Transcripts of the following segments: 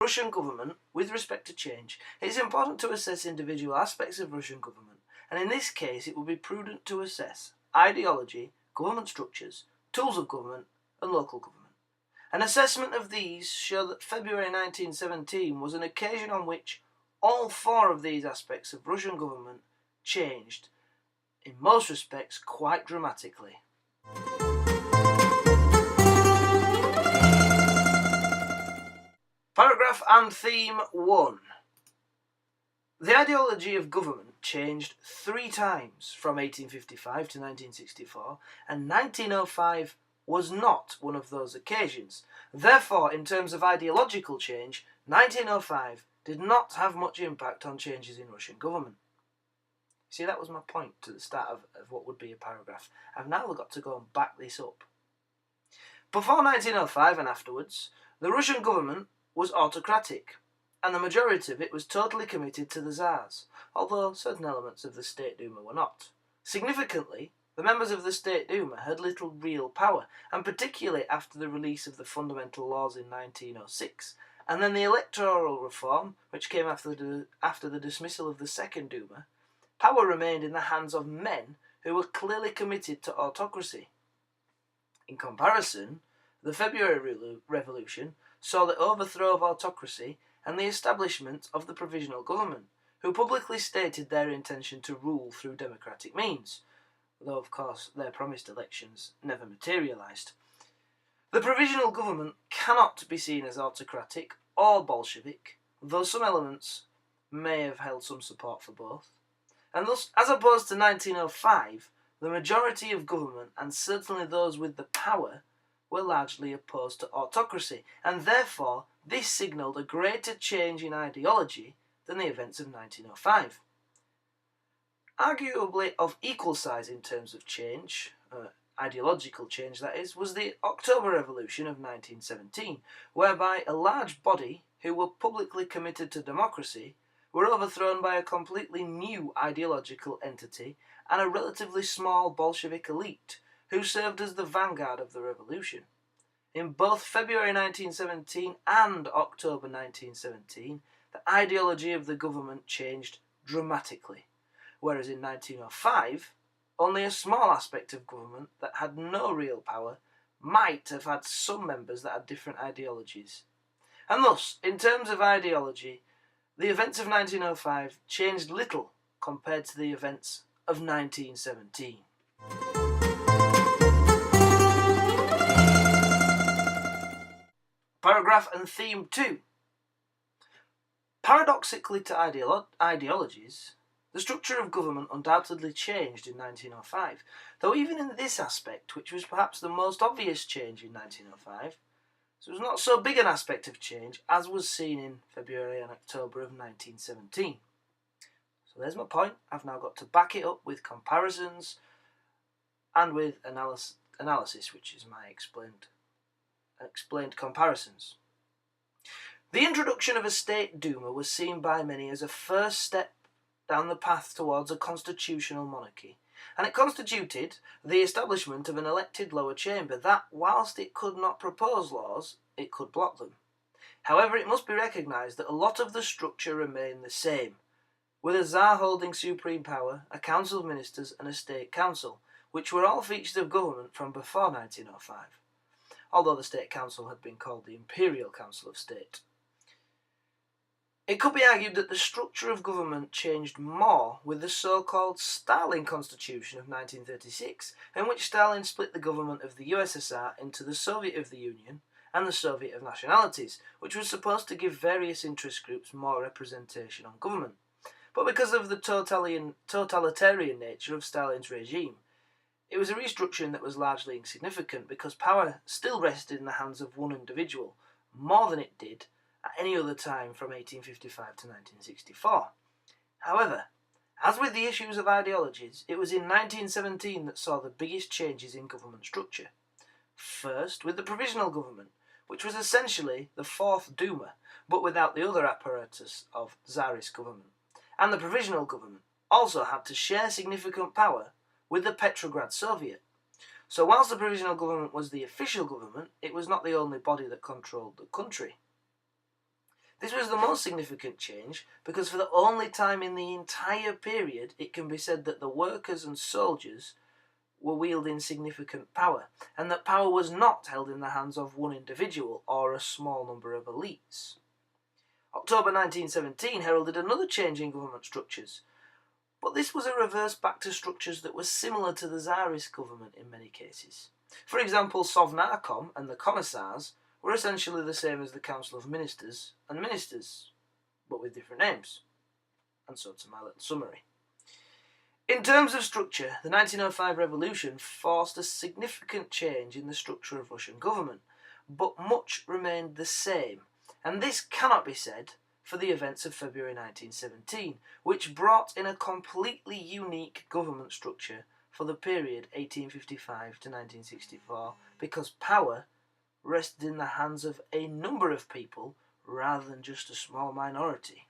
Russian government with respect to change, it is important to assess individual aspects of Russian government, and in this case it would be prudent to assess ideology, government structures, tools of government, and local government. An assessment of these show that February 1917 was an occasion on which all four of these aspects of Russian government changed, in most respects quite dramatically. Paragraph and theme 1. The ideology of government changed 3 times from 1855 to 1964, and 1905 was not one of those occasions. Therefore, in terms of ideological change, 1905 did not have much impact on changes in Russian government. See, that was my point to the start of what would be a paragraph. I've now got to go and back this up. Before 1905 and afterwards, the Russian government was autocratic, and the majority of it was totally committed to the Tsars, although certain elements of the State Duma were not. Significantly, the members of the State Duma had little real power, and particularly after the release of the fundamental laws in 1906, and then the electoral reform, which came after the dismissal of the Second Duma, power remained in the hands of men who were clearly committed to autocracy. In comparison, the February Revolution saw the overthrow of autocracy and the establishment of the provisional government, who publicly stated their intention to rule through democratic means, though of course their promised elections never materialised. The provisional government cannot be seen as autocratic or Bolshevik, though some elements may have held some support for both. And thus, as opposed to 1905, the majority of government, and certainly those with the power, were largely opposed to autocracy, and therefore this signalled a greater change in ideology than the events of 1905. Arguably of equal size in terms of change, ideological change that is, was the October Revolution of 1917, whereby a large body who were publicly committed to democracy were overthrown by a completely new ideological entity and a relatively small Bolshevik elite who served as the vanguard of the revolution. In both February 1917 and October 1917, the ideology of the government changed dramatically, whereas in 1905, only a small aspect of government that had no real power might have had some members that had different ideologies. And thus, in terms of ideology, the events of 1905 changed little compared to the events of 1917. Paragraph and theme 2. Paradoxically to ideologies, the structure of government undoubtedly changed in 1905, though even in this aspect, which was perhaps the most obvious change in 1905, it was not so big an aspect of change as was seen in February and October of 1917. So there's my point. I've now got to back it up with comparisons and with analysis, which is my explained comparisons. The introduction of a State Duma was seen by many as a first step down the path towards a constitutional monarchy, and it constituted the establishment of an elected lower chamber that, whilst it could not propose laws, it could block them. However, it must be recognised that a lot of the structure remained the same, with a Tsar holding supreme power, a council of ministers and a state council, which were all features of government from before 1905, although the state council had been called the Imperial Council of State. It could be argued that the structure of government changed more with the so-called Stalin Constitution of 1936, in which Stalin split the government of the USSR into the Soviet of the Union and the Soviet of Nationalities, which was supposed to give various interest groups more representation on government. But because of the totalitarian nature of Stalin's regime, it was a restructuring that was largely insignificant because power still rested in the hands of one individual, more than it did at any other time from 1855 to 1964. However, as with the issues of ideologies, it was in 1917 that saw the biggest changes in government structure. First, with the provisional government, which was essentially the Fourth Duma, but without the other apparatus of Tsarist government. And the provisional government also had to share significant power with the Petrograd Soviet. So whilst the provisional government was the official government, it was not the only body that controlled the country. This was the most significant change because for the only time in the entire period it can be said that the workers and soldiers were wielding significant power, and that power was not held in the hands of one individual or a small number of elites. October 1917 heralded another change in government structures, but this was a reverse back to structures that were similar to the Tsarist government in many cases. For example, Sovnarkom and the Commissars were essentially the same as the Council of Ministers and Ministers, but with different names. And so to my little summary. In terms of structure, the 1905 revolution forced a significant change in the structure of Russian government, but much remained the same, and this cannot be said for the events of February 1917, which brought in a completely unique government structure for the period 1855 to 1964, because power rested in the hands of a number of people rather than just a small minority.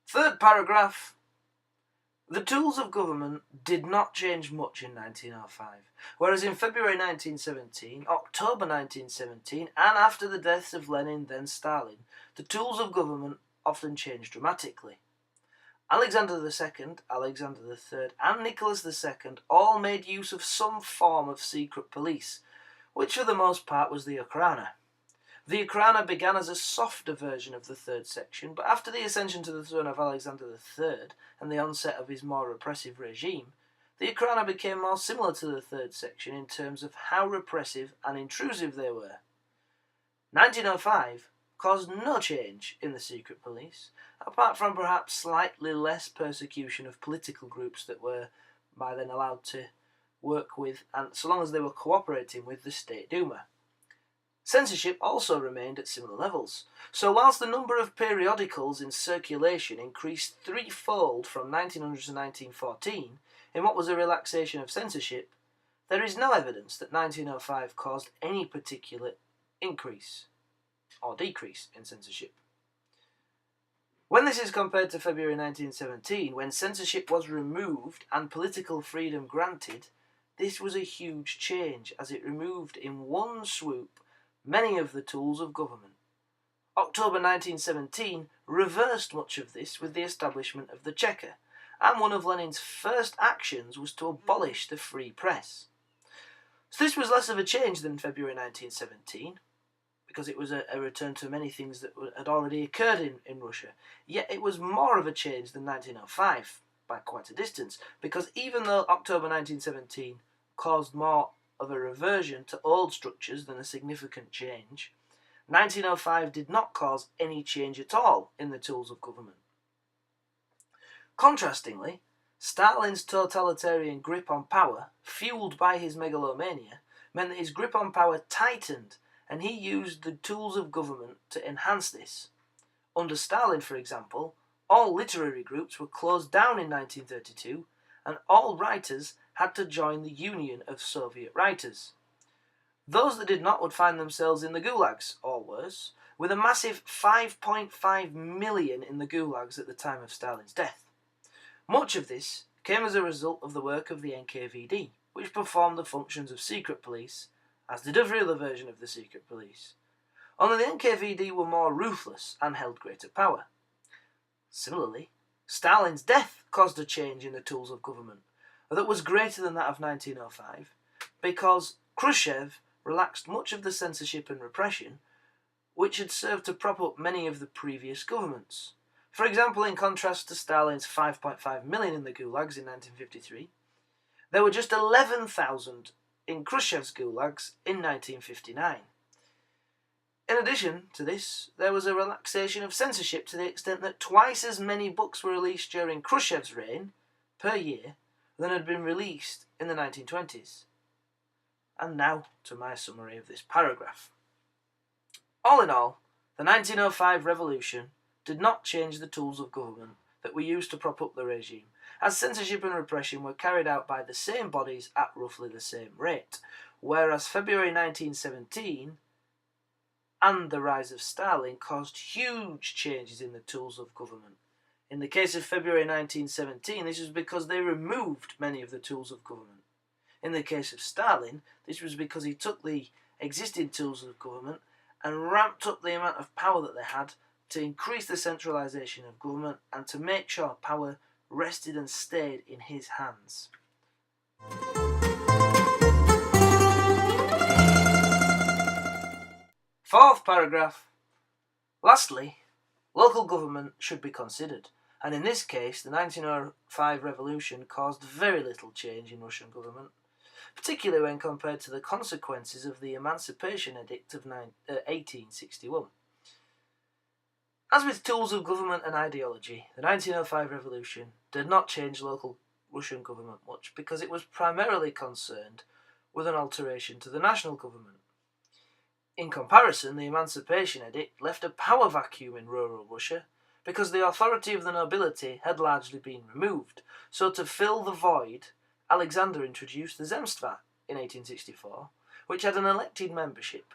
Third paragraph. The tools of government did not change much in 1905, whereas in February 1917, October 1917, and after the deaths of Lenin, then Stalin, the tools of government often changed dramatically. Alexander II, Alexander III, and Nicholas II all made use of some form of secret police, which for the most part was the Okhrana. The Okhrana began as a softer version of the third section, but after the ascension to the throne of Alexander III and the onset of his more repressive regime, the Okhrana became more similar to the third section in terms of how repressive and intrusive they were. 1905 caused no change in the secret police, apart from perhaps slightly less persecution of political groups that were by then allowed to work with, and so long as they were cooperating with, the State Duma. Censorship also remained at similar levels, so whilst the number of periodicals in circulation increased threefold from 1900 to 1914, in what was a relaxation of censorship, there is no evidence that 1905 caused any particular increase or decrease in censorship. When this is compared to February 1917, when censorship was removed and political freedom granted, this was a huge change, as it removed in one swoop many of the tools of government. October 1917 reversed much of this with the establishment of the Cheka, and one of Lenin's first actions was to abolish the free press. So this was less of a change than February 1917, because it was a return to many things that had already occurred in Russia. Yet it was more of a change than 1905 by quite a distance, because even though October 1917 caused more of a reversion to old structures than a significant change, 1905 did not cause any change at all in the tools of government. Contrastingly, Stalin's totalitarian grip on power, fueled by his megalomania, meant that his grip on power tightened, and he used the tools of government to enhance this. Under Stalin, for example, all literary groups were closed down in 1932, and all writers had to join the Union of Soviet Writers. Those that did not would find themselves in the gulags, or worse, with a massive 5.5 million in the gulags at the time of Stalin's death. Much of this came as a result of the work of the NKVD, which performed the functions of secret police, as did every other version of the secret police. Only the NKVD were more ruthless and held greater power. Similarly, Stalin's death caused a change in the tools of government that was greater than that of 1905, because Khrushchev relaxed much of the censorship and repression which had served to prop up many of the previous governments. For example, in contrast to Stalin's 5.5 million in the gulags in 1953, there were just 11,000 in Khrushchev's gulags in 1959. In addition to this, there was a relaxation of censorship to the extent that twice as many books were released during Khrushchev's reign per year than had been released in the 1920s. And now to my summary of this paragraph. All in all, the 1905 revolution did not change the tools of government that were used to prop up the regime, as censorship and repression were carried out by the same bodies at roughly the same rate, whereas February 1917 and the rise of Stalin caused huge changes in the tools of government. In the case of February 1917, this was because they removed many of the tools of government. In the case of Stalin, this was because he took the existing tools of government and ramped up the amount of power that they had to increase the centralisation of government and to make sure power rested and stayed in his hands. Fourth paragraph. Lastly, local government should be considered, and in this case the 1905 revolution caused very little change in Russian government, particularly when compared to the consequences of the Emancipation Edict of 1861. As with tools of government and ideology, the 1905 revolution did not change local Russian government much because it was primarily concerned with an alteration to the national government. In comparison, the Emancipation Edict left a power vacuum in rural Russia because the authority of the nobility had largely been removed. So to fill the void, Alexander introduced the Zemstva in 1864, which had an elected membership